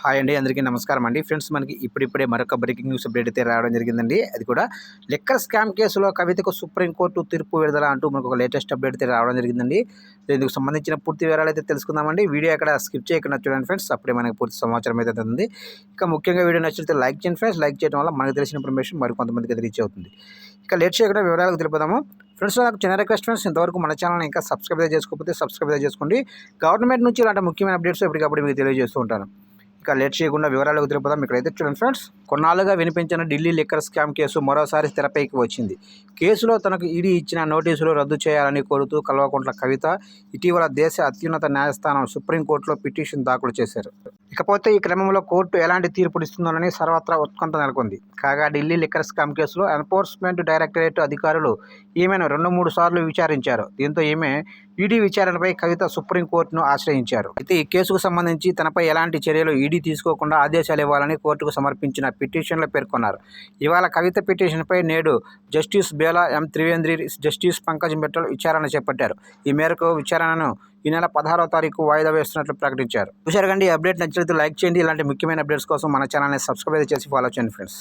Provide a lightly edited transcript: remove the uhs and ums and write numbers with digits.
Hi అండి. అందరికీ నమస్కారం అండి. ఫ్రెండ్స్, మనకి ఇప్పుడిప్పుడే మరొక బ్రేకింగ్ న్యూస్ అప్డేట్ అయితే రావడం జరిగిందండి. అది కూడా లిక్కర్ స్కామ్ కేసులో కవితకు సుప్రీంకోర్టు తీర్పు విడుదల అంటూ మనకు ఒక లేటెస్ట్ అప్డేట్ అయితే రావడం జరిగిందండి. దీనికి సంబంధించిన పూర్తి వివరాలు అయితే తెలుసుకుందామండి. వీడియో ఎక్కడ స్కిప్ చేయకుండా చూడండి ఫ్రెండ్స్. అప్పుడే మనకి పూర్తి సమాచారం అయితే ఉంది. ఇక ముఖ్యంగా వీడియో నచ్చితే లైక్ చేయండి ఫ్రెండ్స్. లైక్ చేయడం వల్ల మనకు తెలిసిన ఇన్ఫర్మేషన్ మరి కొంతమందికి అయితే రీచ్ అవుతుంది. ఇక లేట్ చేయకుండా వివరాలకు తెలిపోదాము. ఫ్రెండ్స్, నాకు చిన్న రిక్వెస్ట్ ఫ్రెండ్స్, ఇంతవరకు మన ఛానల్ ఇంకా సబ్స్క్రైబ్ అయితే చేసుకోకపోతే సబ్స్క్రైబ్ అయితే చేసుకోండి. గవర్నమెంట్ నుంచి ఇలాంటి ముఖ్యమైన అప్డేట్స్ ఎప్పటికప్పుడు మీకు తెలియజేస్తూ ఉంటాను. ఇక లేట్ చేయకుండా వివరాలకు తెలిపోదాం. ఇక్కడైతే చూడండి ఫ్రెండ్స్, కొన్నాళ్ళుగా వినిపించిన ఢిల్లీ లిక్కర్ స్కామ్ కేసు మరోసారి తెరపైకి వచ్చింది. కేసులో తనకు ఈడీ ఇచ్చిన నోటీసులు రద్దు చేయాలని కోరుతూ కల్వకుంట్ల కవిత ఇటీవల దేశ అత్యున్నత న్యాయస్థానం సుప్రీంకోర్టులో పిటిషన్ దాఖలు చేశారు. ఇకపోతే ఈ క్రమంలో కోర్టు ఎలాంటి తీర్పునిస్తుందోనని సర్వత్రా ఉత్కంఠ నెలకొంది. కాగా ఢిల్లీ లిక్కర్ స్కామ్ కేసులో ఎన్ఫోర్స్మెంట్ డైరెక్టరేట్ అధికారులు ఈమెను 2-3 సార్లు విచారించారు. దీంతో ఈమె ఈడీ విచారణపై కవిత సుప్రీంకోర్టును ఆశ్రయించారు. అయితే ఈ కేసుకు సంబంధించి తనపై ఎలాంటి చర్యలు ఈడీ తీసుకోకుండా ఆదేశాలు ఇవ్వాలని కోర్టుకు సమర్పించిన పిటిషన్లో పేర్కొన్నారు. ఇవాళ కవిత పిటిషన్పై నేడు జస్టిస్ బేలా, ఎం త్రివేంద్రి, జస్టిస్ పంకజ్ మిట్టల్ విచారణ చేపట్టారు. ఈ మేరకు విచారణను ఈ నెల 16వ తారీఖు వాయిదా వేస్తున్నట్లు ప్రకటించారు. చూశారు కండి. ఈ అప్డేట్ నచ్చినట్లయితే లైక్ చేయండి. ఇలాంటి ముఖ్యమైన అప్డేట్స్ కోసం మన ఛానల్ని సబ్స్క్రైబ్ చేసి ఫాలో చేయండి ఫ్రెండ్స్.